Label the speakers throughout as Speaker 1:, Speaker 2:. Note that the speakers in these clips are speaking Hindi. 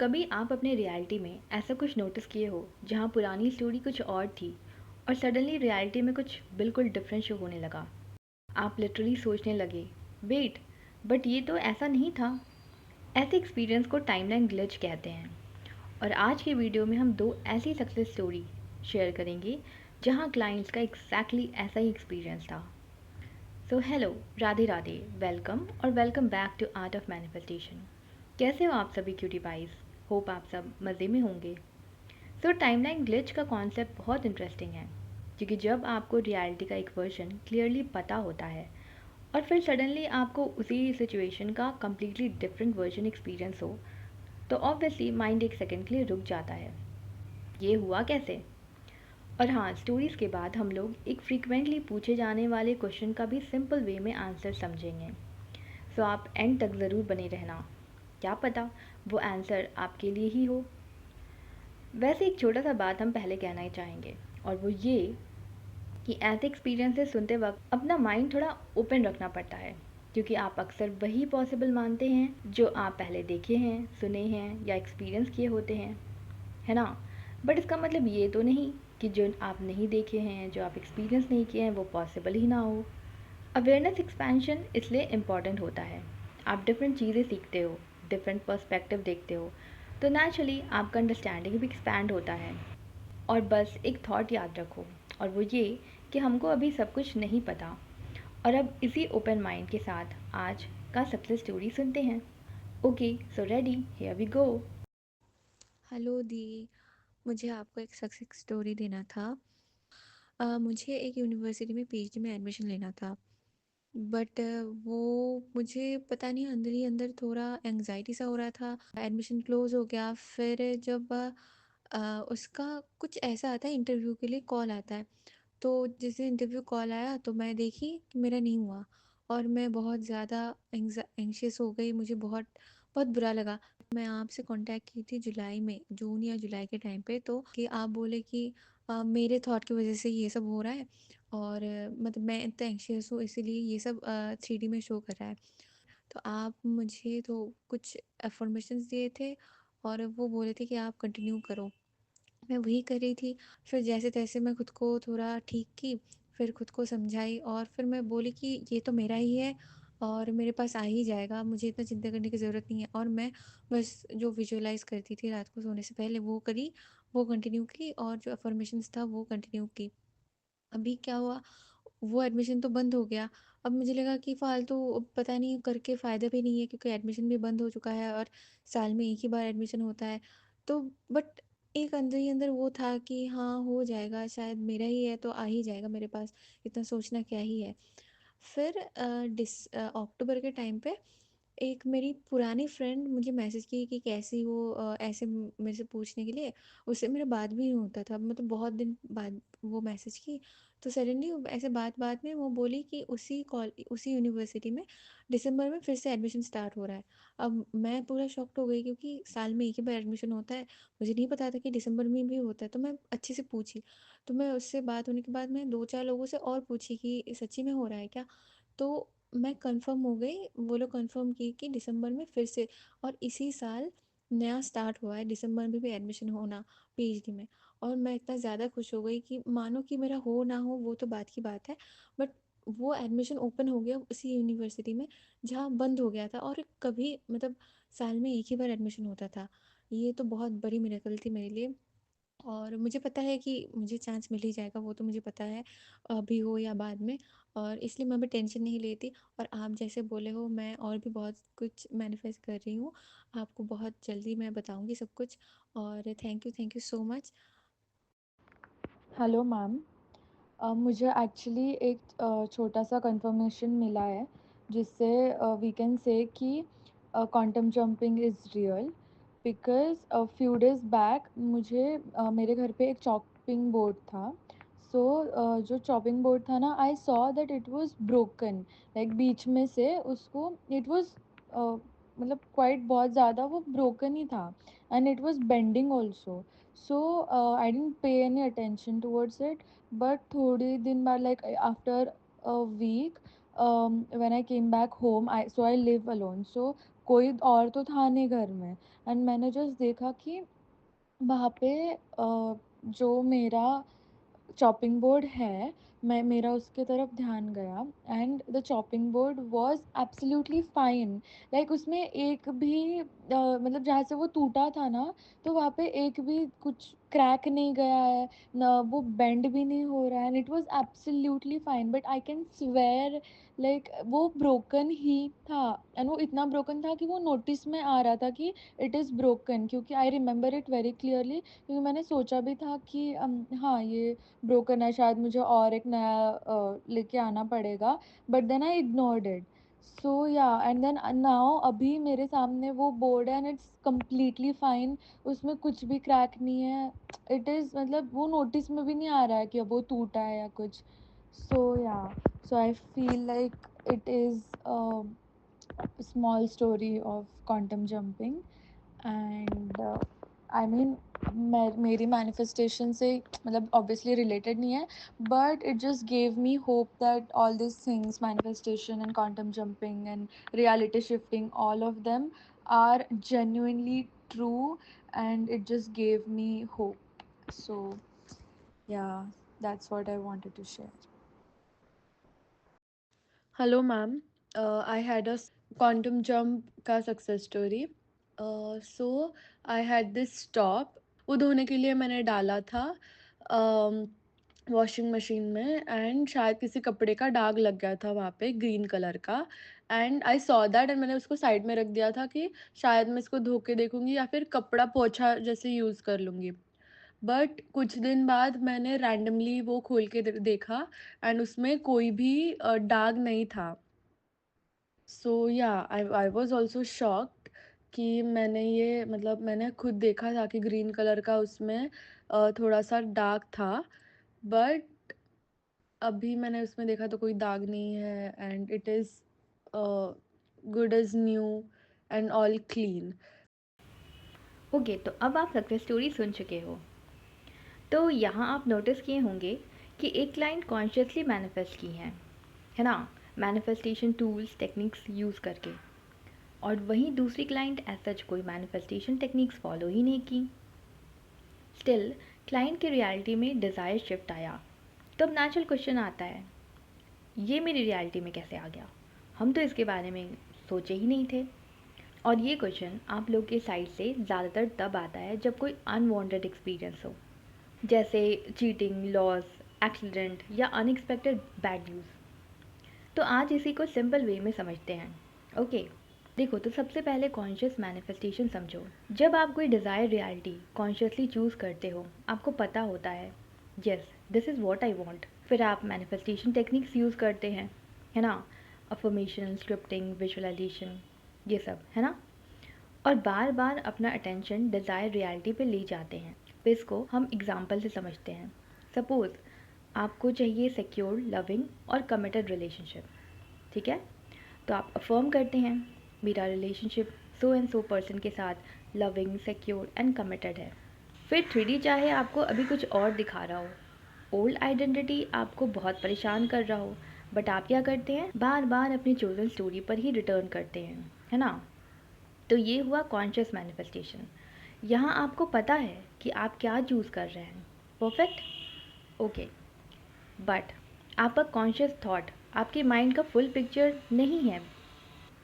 Speaker 1: कभी आप अपने रियलिटी में ऐसा कुछ नोटिस किए हो जहाँ पुरानी स्टोरी कुछ और थी और सडनली रियलिटी में कुछ बिल्कुल डिफरेंट शो होने लगा। आप लिटरली सोचने लगे, वेट, बट ये तो ऐसा नहीं था। ऐसे एक्सपीरियंस को टाइमलाइन ग्लिच कहते हैं। और आज के वीडियो में हम दो ऐसी सक्सेस स्टोरी शेयर करेंगे जहाँ क्लाइंट्स का एग्जैक्टली ऐसा ही एक्सपीरियंस था। So hello, Radhe Radhe, welcome और welcome back to art of manifestation. कैसे हो आप सभी क्यूटी पाइस? होप आप सब मज़े में होंगे। सो टाइमलाइन ग्लिच का कॉन्सेप्ट बहुत इंटरेस्टिंग है, क्योंकि जब आपको रियलिटी का एक वर्जन क्लियरली पता होता है और फिर सडनली आपको उसी सिचुएशन का कम्प्लीटली डिफरेंट वर्जन एक्सपीरियंस हो, तो ऑब्वियसली माइंड एक सेकेंड के लिए रुक जाता है। ये हुआ कैसे? और हाँ, स्टोरीज़ के बाद हम लोग एक फ्रीक्वेंटली पूछे जाने वाले क्वेश्चन का भी सिंपल वे में आंसर समझेंगे। सो आप एंड तक ज़रूर बने रहना, क्या पता वो आंसर आपके लिए ही हो। वैसे एक छोटा सा बात हम पहले कहना ही चाहेंगे, और वो ये कि ऐसे एक्सपीरियंसेस सुनते वक्त अपना माइंड थोड़ा ओपन रखना पड़ता है, क्योंकि आप अक्सर वही पॉसिबल मानते हैं जो आप पहले देखे हैं, सुने हैं या एक्सपीरियंस किए होते हैं, है ना? बट इसका मतलब ये तो नहीं कि जो आप नहीं देखे हैं, जो आप एक्सपीरियंस नहीं किए हैं, वो पॉसिबल ही ना हो। अवेयरनेस एक्सपेंशन इसलिए इम्पॉर्टेंट होता है। आप डिफरेंट चीज़ें सीखते हो, डिफरेंट पर्सपेक्टिव देखते हो, तो नेचुरली आपका अंडरस्टैंडिंग भी एक्सपैंड होता है। और बस एक थॉट याद रखो, और वो ये कि हमको अभी सब कुछ नहीं पता। और अब इसी ओपन माइंड के साथ आज का सक्सेस स्टोरी सुनते हैं। Okay, so ready, here we go.
Speaker 2: Hello दी। मुझे आपको एक सक्सेस स्टोरी देना था। मुझे एक यूनिवर्सिटी में पीएचडी में एडमिशन लेना था। बट वो मुझे पता नहीं अंदर ही अंदर थोड़ा एंग्जाइटी सा हो रहा था। एडमिशन क्लोज हो गया। फिर जब उसका कुछ ऐसा आता है, इंटरव्यू के लिए कॉल आता है। तो जिस दिन इंटरव्यू कॉल आया तो मैं देखी कि मेरा नहीं हुआ। और मैं बहुत ज़्यादा एंग्शियस हो गई। मुझे बहुत बहुत बुरा लगा। मैं आपसे कांटेक्ट की थी जुलाई में, जून या जुलाई के टाइम पे, तो कि आप बोले कि मेरे थॉट की वजह से ये सब हो रहा है। और मतलब मैं इतना एंग्शियस हूँ, इसीलिए ये सब 3D में शो कर रहा है। तो आप मुझे तो कुछ अफर्मेशंस दिए थे और वो बोले थे कि आप कंटिन्यू करो। मैं वही कर रही थी। फिर जैसे-तैसे मैं खुद को थोड़ा ठीक की, फिर खुद को समझाई और फिर मैं बोली कि ये तो मेरा ही है और मेरे पास आ ही जाएगा, मुझे इतना चिंता करने की ज़रूरत नहीं है। और मैं बस जो विजुअलाइज़ करती थी रात को सोने से पहले वो करी, वो कंटिन्यू की और जो अफ़र्मेशंस था वो कंटिन्यू की। अभी क्या हुआ, वो एडमिशन तो बंद हो गया। अब मुझे लगा कि फ़ालतू पता नहीं करके फ़ायदा भी नहीं है, क्योंकि एडमिशन भी बंद हो चुका है और साल में एक ही बार एडमिशन होता है। तो बट एक अंदर ही अंदर वो था कि हाँ, हो जाएगा, शायद मेरा ही है तो आ ही जाएगा मेरे पास, इतना सोचना क्या ही है। फिर अक्टूबर के टाइम पे एक मेरी पुरानी फ्रेंड मुझे मैसेज की कि कैसी हो, ऐसे मेरे से पूछने के लिए। उससे मेरा बात भी नहीं होता था, मतलब बहुत दिन बाद वो मैसेज की। तो सडनली ऐसे बात बात में वो बोली कि उसी यूनिवर्सिटी में दिसंबर में फिर से एडमिशन स्टार्ट हो रहा है। अब मैं पूरा शॉक्ड हो गई, क्योंकि साल में एक ही बार एडमिशन होता है। मुझे नहीं पता था कि दिसंबर में भी होता है, तो मैं अच्छे से पूछी। तो मैं उससे बात होने के बाद मैं दो चार लोगों से और पूछी कि सच्ची में हो रहा है क्या। तो मैं कंफर्म हो गई, वो लोग कंफर्म किए कि दिसंबर में फिर से, और इसी साल नया स्टार्ट हुआ है दिसंबर में भी एडमिशन होना पीएचडी में। और मैं इतना ज़्यादा खुश हो गई कि मानो कि मेरा हो ना हो वो तो बात की बात है, बट वो एडमिशन ओपन हो गया उसी यूनिवर्सिटी में जहाँ बंद हो गया था। और कभी मतलब साल में एक ही बार एडमिशन होता था। ये तो बहुत बड़ी मिरेकल थी मेरे लिए। और मुझे पता है कि मुझे चांस मिल ही जाएगा, वो तो मुझे पता है, अभी हो या बाद में। और इसलिए मैं भी टेंशन नहीं लेती। और आप जैसे बोले हो, मैं और भी बहुत कुछ मैनिफेस्ट कर रही हूँ। आपको बहुत जल्दी मैं बताऊँगी सब कुछ। और thank you so much.
Speaker 3: Hello ma'am. मुझे एक्चुअली एक छोटा सा कंफर्मेशन मिला है जिससे वी कैन से कि quantum jumping is real. Because few days back मुझे मेरे घर पे एक चॉपिंग बोर्ड था। सो जो चॉपिंग बोर्ड था ना, I saw that it was broken. Like बीच में से उसको इट वाज मतलब क्वाइट बहुत ज़्यादा वो ब्रोकन ही था, and it was bending also. So I didn't pay any attention towards it. But थोड़े दिन बाद, like after a week, when I came back home, I live alone. So कोई और तो था नहीं घर में। एंड मैंने जस्ट देखा कि वहाँ पे जो मेरा चॉपिंग बोर्ड है, मैं मेरा उसके तरफ ध्यान गया and the chopping board was absolutely fine. Like उसमें एक भी मतलब जहाँ से वो टूटा था ना, तो वहाँ पे एक भी कुछ क्रैक नहीं गया है, ना वो बेंड भी नहीं हो रहा है, and it was absolutely fine. But I can swear like वो ब्रोकन ही था, एंड वो इतना ब्रोकन था कि वो नोटिस में आ रहा था कि इट इज़ ब्रोकन, क्योंकि I remember it very clearly, क्योंकि मैंने सोचा भी था कि हाँ, ये ब्रोकन है, शायद मुझे और एक नया लेके आना पड़ेगा, but then I ignored it. So yeah and then now अभी मेरे सामने वो बोर्ड है एंड इट्स कंप्लीटली फाइन, उसमें कुछ भी क्रैक नहीं है। इट इज़ मतलब वो नोटिस में भी नहीं आ रहा है कि अब वो टूटा है या कुछ। So yeah, so I feel like it is small story of quantum jumping. And I mean मेरी मैनिफेस्टेशन से मतलब ऑब्वियसली रिलेटेड नहीं है, but it just gave me hope that all this things, manifestation and quantum jumping and reality shifting, all of them are genuinely true, and it just gave me hope. So yeah, that's what I wanted to share.
Speaker 4: Hello ma'am, I had a quantum jump का success story. So I had this top, वो धोने के लिए मैंने डाला था वॉशिंग मशीन में, एंड शायद किसी कपड़े का दाग लग गया था वहाँ पे ग्रीन कलर का। And I saw that, and मैंने उसको साइड में रख दिया था कि शायद मैं इसको धो के देखूँगी या फिर कपड़ा पोछा जैसे यूज़ कर लूँगी। बट कुछ दिन बाद मैंने रैंडमली वो खोल के देखा, एंड उसमें कोई भी दाग नहीं था। सो या, आई वाज आल्सो शॉक्ड कि मैंने ये मतलब मैंने खुद देखा था कि ग्रीन कलर का उसमें थोड़ा सा डार्क था, बट अभी मैंने उसमें देखा तो कोई दाग नहीं है, and it is good as new and all clean.
Speaker 1: Okay, तो अब आप सक्सेस स्टोरी सुन चुके हो। तो यहाँ आप नोटिस किए होंगे कि एक क्लाइंट कॉन्शियसली मैनिफेस्ट की हैं, है ना, मैनिफेस्टेशन टूल्स टेक्निक्स यूज़ करके, और वहीं दूसरी क्लाइंट एज सच कोई मैनिफेस्टेशन टेक्निक्स फॉलो ही नहीं की। स्टिल क्लाइंट की रियलिटी में डिज़ायर शिफ्ट आया। तो अब नेचुरल क्वेश्चन आता है, ये मेरी रियलिटी में कैसे आ गया? हम तो इसके बारे में सोचे ही नहीं थे। और ये क्वेश्चन आप लोग के साइड से ज़्यादातर तब आता है जब कोई अनवांटेड एक्सपीरियंस हो, जैसे चीटिंग, लॉस, एक्सीडेंट या अनएक्सपेक्टेड बैड न्यूज़। तो आज इसी को सिंपल वे में समझते हैं। ओके, देखो, तो सबसे पहले कॉन्शियस मैनिफेस्टेशन समझो। जब आप कोई डिज़ायर रियलिटी कॉन्शियसली चूज़ करते हो, आपको पता होता है yes this is what I want, फिर आप मैनिफेस्टेशन टेक्निक्स यूज़ करते हैं, है ना, अफर्मेशन, स्क्रिप्टिंग, विजुअलाइजेशन, ये सब, है ना, और बार बार अपना अटेंशन डिज़ायर रियलिटी पे ले जाते हैं। तो इसको हम एग्जाम्पल से समझते हैं। सपोज़ आपको चाहिए सिक्योर, लविंग और कमिटेड रिलेशनशिप, ठीक है? तो आप अफर्म करते हैं मेरा relationship so and so person के साथ लविंग, सिक्योर एंड कमिटेड है। फिर 3D चाहे आपको अभी कुछ और दिखा रहा हो, ओल्ड आइडेंटिटी आपको बहुत परेशान कर रहा हो, बट आप क्या करते हैं, बार बार अपनी चोजन स्टोरी पर ही रिटर्न करते हैं, है ना। तो ये हुआ कॉन्शियस मैनिफेस्टेशन। यहाँ आपको पता है कि आप क्या चूज़ कर रहे हैं। Perfect, okay. बट आपका कॉन्शियस थॉट आपके माइंड का फुल पिक्चर नहीं है।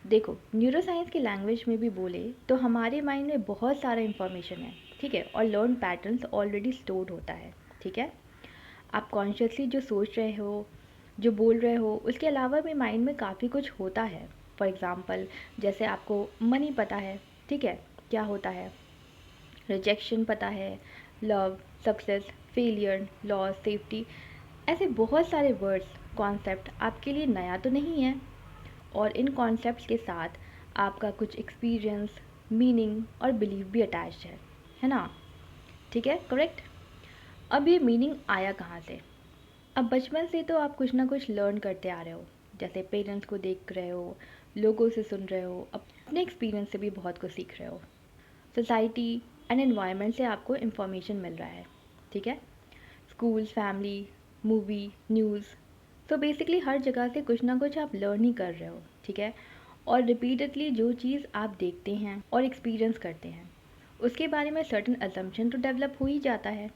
Speaker 1: देखो, न्यूरोसाइंस की लैंग्वेज में भी बोले तो हमारे माइंड में बहुत सारा इन्फॉर्मेशन है, ठीक है, और लर्न पैटर्न्स ऑलरेडी स्टोर्ड होता है, ठीक है। आप कॉन्शियसली जो सोच रहे हो, जो बोल रहे हो, उसके अलावा भी माइंड में काफ़ी कुछ होता है। फॉर एग्ज़ाम्पल, जैसे आपको मनी पता है, ठीक है, क्या होता है, रिजेक्शन पता है, love, success, failure, loss, safety, ऐसे बहुत सारे वर्ड्स, कॉन्सेप्ट आपके लिए नया तो नहीं है। और इन कॉन्सेप्ट्स के साथ आपका कुछ एक्सपीरियंस, मीनिंग और बिलीव भी अटैच्ड है ना, ठीक है, करेक्ट। अब ये मीनिंग आया कहाँ से? अब बचपन से तो आप कुछ ना कुछ लर्न करते आ रहे हो, जैसे पेरेंट्स को देख रहे हो, लोगों से सुन रहे हो, अपने एक्सपीरियंस से भी बहुत कुछ सीख रहे हो, सोसाइटी एंड एनवायरनमेंट से आपको इन्फॉर्मेशन मिल रहा है, ठीक है, स्कूल्स, फैमिली, मूवी, न्यूज़। तो बेसिकली हर जगह से कुछ ना कुछ आप लर्न ही कर रहे हो, ठीक है। और रिपीटेडली जो चीज़ आप देखते हैं और एक्सपीरियंस करते हैं उसके बारे में सर्टेन अजम्पशन तो डेवलप हो ही जाता है।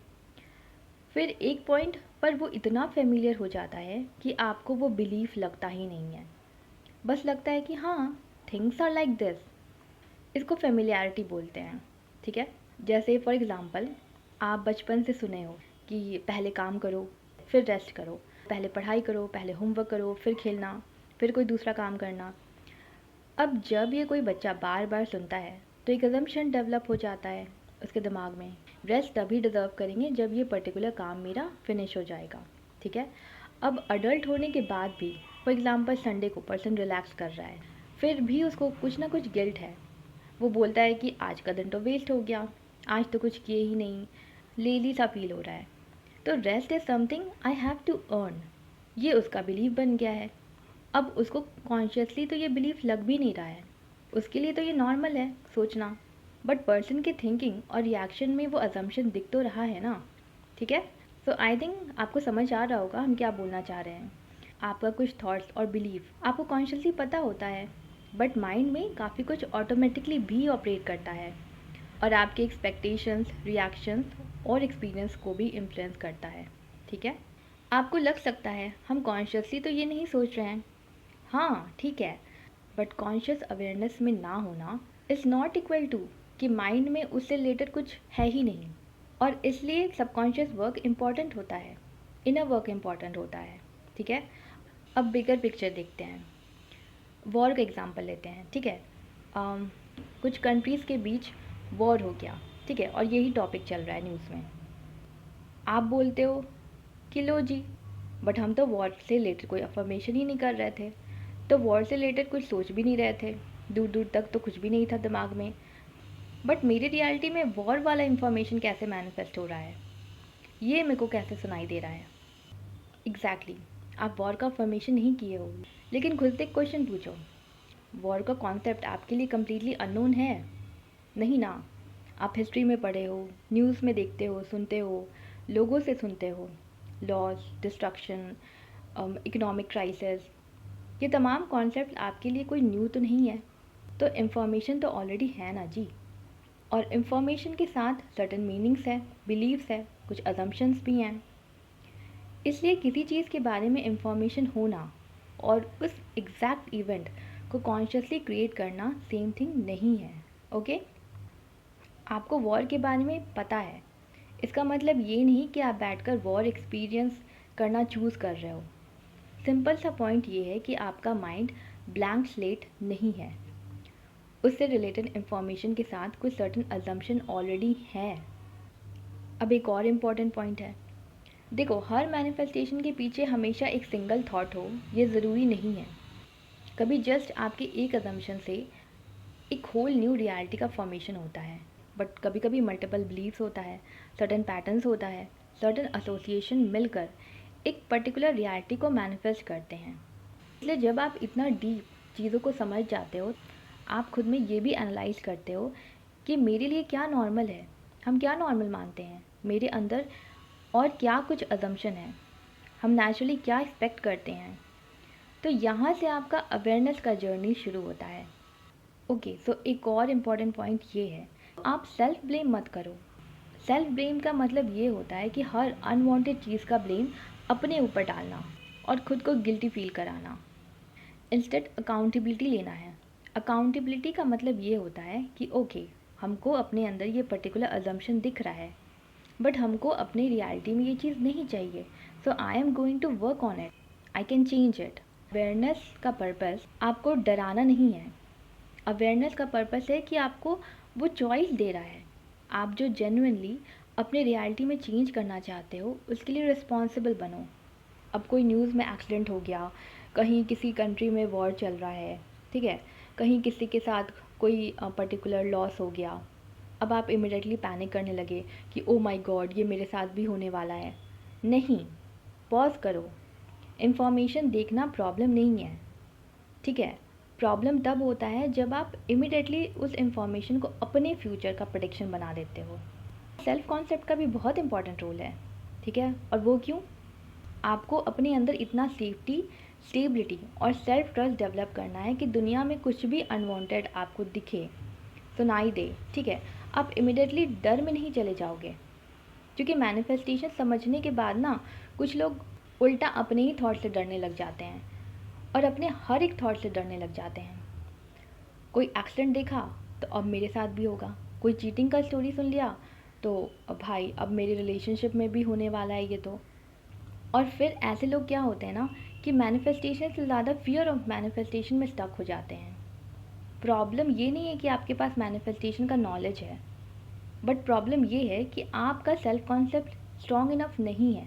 Speaker 1: फिर एक पॉइंट पर वो इतना फेमिलियर हो जाता है कि आपको वो बिलीफ लगता ही नहीं है, बस लगता है कि हाँ, थिंग्स आर लाइक दिस। इसको फेमिलियरिटी बोलते हैं, ठीक है। जैसे फॉर एग्ज़ाम्पल, आप बचपन से सुने हो कि पहले काम करो फिर रेस्ट करो, पहले पढ़ाई करो, पहले होमवर्क करो, फिर खेलना, फिर कोई दूसरा काम करना। अब जब ये कोई बच्चा बार बार सुनता है तो एक अजम्पशन डेवलप हो जाता है उसके दिमाग में, रेस्ट तभी डिज़र्व करेंगे जब ये पर्टिकुलर काम मेरा फिनिश हो जाएगा, ठीक है। अब अडल्ट होने के बाद भी फॉर एग्ज़ाम्पल संडे को पर्सन रिलैक्स कर रहा है, फिर भी उसको कुछ ना कुछ गिल्ट है। वो बोलता है कि आज का दिन तो वेस्ट हो गया, आज तो कुछ किए ही नहीं, लेली सा फील हो रहा है। तो rest is something I have to earn, ये उसका बिलीव बन गया है। अब उसको कॉन्शियसली तो ये बिलीफ लग भी नहीं रहा है, उसके लिए तो ये नॉर्मल है सोचना, बट पर्सन के थिंकिंग और रिएक्शन में वो अजम्पशन दिख तो रहा है ना, ठीक है। सो आई थिंक आपको समझ आ रहा होगा हम क्या बोलना चाह रहे हैं। आपका कुछ थॉट्स और बिलीफ आपको कॉन्शियसली पता होता है, बट माइंड में काफ़ी कुछ ऑटोमेटिकली भी ऑपरेट करता है और आपके एक्सपेक्टेशंस, रिएक्शंस और एक्सपीरियंस को भी इन्फ्लुएंस करता है, ठीक है। आपको लग सकता है हम कॉन्शियसली तो ये नहीं सोच रहे हैं, हाँ ठीक है, बट कॉन्शियस अवेयरनेस में ना होना इज़ नॉट इक्वल टू कि माइंड में उससे रिलेटेड कुछ है ही नहीं। और इसलिए सबकॉन्शियस वर्क इम्पॉर्टेंट होता है, इनर वर्क इम्पॉर्टेंट होता है, ठीक है। अब बिगर पिक्चर देखते हैं, वॉर का एग्जांपल लेते हैं, ठीक है। कुछ कंट्रीज़ के बीच वॉर हो गया, ठीक है, और यही टॉपिक चल रहा है न्यूज़ में। आप बोलते हो कि लो जी, बट हम तो वॉर से रिलेटेड कोई अफर्मेशन ही नहीं कर रहे थे, तो वॉर से रिलेटेड कुछ सोच भी नहीं रहे थे, दूर दूर तक तो कुछ भी नहीं था दिमाग में। बट मेरी रियलिटी में वॉर वाला इन्फॉर्मेशन कैसे मैनिफेस्ट हो रहा है, ये मेरे को कैसे सुनाई दे रहा है। एग्जैक्टली आप वॉर का अफर्मेशन नहीं किए हो, लेकिन खुद से एक क्वेश्चन पूछो, वॉर का कॉन्सेप्ट आपके लिए कम्प्लीटली अननोन है? नहीं ना। आप हिस्ट्री में पढ़े हो, न्यूज़ में देखते हो, सुनते हो, लोगों से सुनते हो, लॉस, डिस्ट्रक्शन, इकोनॉमिक क्राइसिस, ये तमाम कॉन्सेप्ट आपके लिए कोई न्यू तो नहीं है। तो इन्फॉर्मेशन तो ऑलरेडी है ना जी, और इन्फॉर्मेशन के साथ सर्टेन मीनिंग्स है, बिलीव्स है, कुछ अजम्पशंस भी हैं। इसलिए किसी चीज़ के बारे में इन्फॉर्मेशन होना और उस एग्जैक्ट इवेंट को कॉन्शियसली क्रिएट करना सेम थिंग नहीं है, ओके। आपको वॉर के बारे में पता है, इसका मतलब ये नहीं कि आप बैठकर वॉर एक्सपीरियंस करना चूज़ कर रहे हो। सिंपल सा पॉइंट ये है कि आपका माइंड ब्लैंक स्लेट नहीं है, उससे रिलेटेड इन्फॉर्मेशन के साथ कुछ सर्टेन अजम्पशन ऑलरेडी है। अब एक और इम्पॉर्टेंट पॉइंट है, देखो हर मैनिफेस्टेशन के पीछे हमेशा एक सिंगल थॉट हो ये ज़रूरी नहीं है। कभी जस्ट आपके एक अजम्पशन से एक होल न्यू रियलिटी का फॉर्मेशन होता है, बट कभी कभी मल्टीपल बिलीव्स होता है, सर्टेन पैटर्न्स होता है, सर्टेन एसोसिएशन मिलकर एक पर्टिकुलर रियलिटी को मैनिफेस्ट करते हैं। इसलिए जब आप इतना डीप चीज़ों को समझ जाते हो, आप खुद में ये भी एनालाइज करते हो कि मेरे लिए क्या नॉर्मल है, हम क्या नॉर्मल मानते हैं, मेरे अंदर और क्या कुछ अजम्पशन है, हम नेचुरली क्या एक्सपेक्ट करते हैं। तो यहाँ से आपका अवेयरनेस का जर्नी शुरू होता है, ओके। सो एक और इम्पॉर्टेंट पॉइंट ये है, आप सेल्फ ब्लेम मत करो। सेल्फ ब्लेम का मतलब ये होता है कि हर अनवांटेड चीज़ का ब्लेम अपने ऊपर डालना और ख़ुद को गिल्टी फील कराना। इंस्टेड अकाउंटेबिलिटी लेना है। अकाउंटेबिलिटी का मतलब ये होता है कि ओके, हमको अपने अंदर ये पर्टिकुलर अजम्पशन दिख रहा है, बट हमको अपनी रियलिटी में ये चीज़ नहीं चाहिए, so I am going to work on it, I can change it. Awareness का पर्पस आपको डराना नहीं है, अवेयरनेस का पर्पस है कि आपको वो चॉइस दे रहा है। आप जो जेन्युइनली अपने रियलिटी में चेंज करना चाहते हो उसके लिए रिस्पॉन्सिबल बनो। अब कोई न्यूज़ में एक्सीडेंट हो गया, कहीं किसी कंट्री में वॉर चल रहा है, ठीक है, कहीं किसी के साथ कोई पर्टिकुलर लॉस हो गया, अब आप इमिडिएटली पैनिक करने लगे कि ओ माय गॉड ये मेरे साथ भी होने वाला है। नहीं, पॉज करो। इन्फॉर्मेशन देखना प्रॉब्लम नहीं है, ठीक है। प्रॉब्लम तब होता है जब आप इमिडिएटली उस इन्फॉर्मेशन को अपने फ्यूचर का प्रेडिक्शन बना देते हो। सेल्फ कॉन्सेप्ट का भी बहुत इंपॉर्टेंट रोल है, ठीक है। और वो क्यों? आपको अपने अंदर इतना सेफ्टी स्टेबिलिटी और सेल्फ ट्रस्ट डेवलप करना है कि दुनिया में कुछ भी अनवांटेड आपको दिखे, सुनाई दे, ठीक है, आप इमिडिएटली डर में नहीं चले जाओगे। क्योंकि मैनिफेस्टेशन समझने के बाद ना कुछ लोग उल्टा अपने ही थॉट से डरने लग जाते हैं और अपने हर एक थॉट से डरने लग जाते हैं। कोई एक्सीडेंट देखा तो अब मेरे साथ भी होगा, कोई चीटिंग का स्टोरी सुन लिया तो भाई अब मेरे रिलेशनशिप में भी होने वाला है ये तो। और फिर ऐसे लोग क्या होते हैं ना कि मैनिफेस्टेशन से ज़्यादा फियर ऑफ मैनिफेस्टेशन में स्टक हो जाते हैं। प्रॉब्लम ये नहीं है कि आपके पास मैनिफेस्टेशन का नॉलेज है, बट प्रॉब्लम ये है कि आपका सेल्फ कॉन्सेप्ट स्ट्रॉन्ग इनफ नहीं है।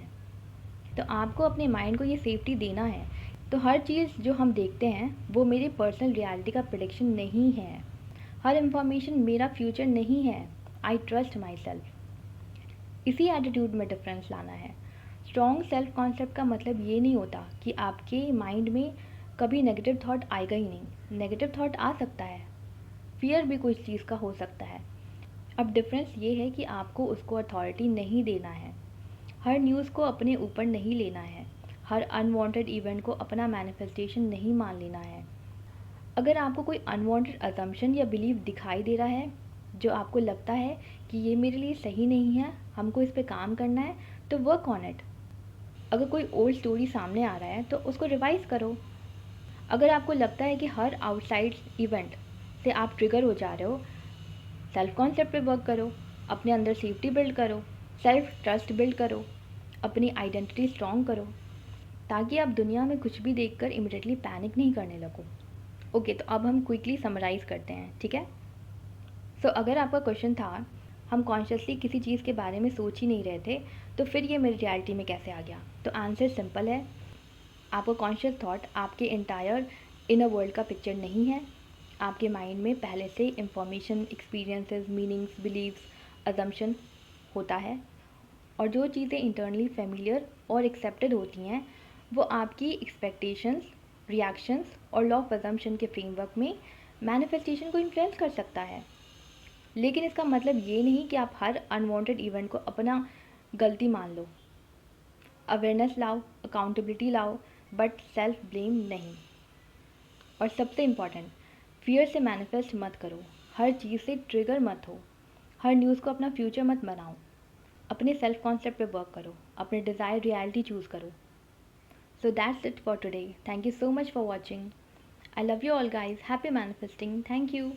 Speaker 1: तो आपको अपने माइंड को ये सेफ्टी देना है। तो हर चीज़ जो हम देखते हैं वो मेरी पर्सनल रियलिटी का प्रेडिक्शन नहीं है, हर इंफॉर्मेशन मेरा फ्यूचर नहीं है। I trust my self. इसी एटीट्यूड में डिफरेंस लाना है। स्ट्रॉन्ग सेल्फ कॉन्सेप्ट का मतलब ये नहीं होता कि आपके माइंड में कभी नेगेटिव थॉट आएगा ही नहीं। नेगेटिव थॉट आ सकता है, फियर भी कुछ चीज़ का हो सकता है। अब डिफरेंस ये है कि आपको उसको अथॉरिटी नहीं देना है, हर न्यूज़ को अपने ऊपर नहीं लेना है, हर अनवांटेड इवेंट को अपना मैनिफेस्टेशन नहीं मान लेना है। अगर आपको कोई अनवांटेड असम्पशन या बिलीव दिखाई दे रहा है जो आपको लगता है कि ये मेरे लिए सही नहीं है, हमको इस पे काम करना है, तो वर्क ऑन इट। अगर कोई ओल्ड स्टोरी सामने आ रहा है तो उसको रिवाइज़ करो। अगर आपको लगता है कि हर आउटसाइड इवेंट से आप ट्रिगर हो जा रहे हो, सेल्फ कॉन्सेप्ट पे वर्क करो, अपने अंदर सेफ्टी बिल्ड करो, सेल्फ ट्रस्ट बिल्ड करो, अपनी आइडेंटिटी स्ट्रॉन्ग करो, ताकि आप दुनिया में कुछ भी देखकर इमिडिएटली पैनिक नहीं करने लगो। ओके, तो अब हम क्विकली समराइज़ करते हैं, ठीक है। सो अगर आपका क्वेश्चन था हम कॉन्शियसली किसी चीज़ के बारे में सोच ही नहीं रहे थे तो फिर ये मेरी रियलिटी में कैसे आ गया, तो आंसर सिंपल है। आपका कॉन्शियस थॉट आपके इंटायर इनर वर्ल्ड का पिक्चर नहीं है। आपके माइंड में पहले से information, experiences, meanings, beliefs, assumption होता है, और जो चीज़ें इंटरनली फेमिलियर और एक्सेप्टेड होती हैं वो आपकी एक्सपेक्टेशंस, रिएक्शंस और लॉ ऑफ अजम्पशन के फ्रेमवर्क में मैनिफेस्टेशन को इन्फ्लुएंस कर सकता है। लेकिन इसका मतलब ये नहीं कि आप हर अनवांटेड इवेंट को अपना गलती मान लो। अवेयरनेस लाओ, अकाउंटेबिलिटी लाओ, बट सेल्फ ब्लेम नहीं। और सबसे इम्पॉर्टेंट, फियर से मैनिफेस्ट मत करो, हर चीज़ से ट्रिगर मत हो, हर न्यूज़ को अपना फ्यूचर मत बनाओ। अपने सेल्फ कॉन्सेप्ट पे वर्क करो, अपने डिज़ायर रियलिटी चूज़ करो। So that's it for today. Thank you so much for watching. I love you all guys. Happy manifesting. Thank you.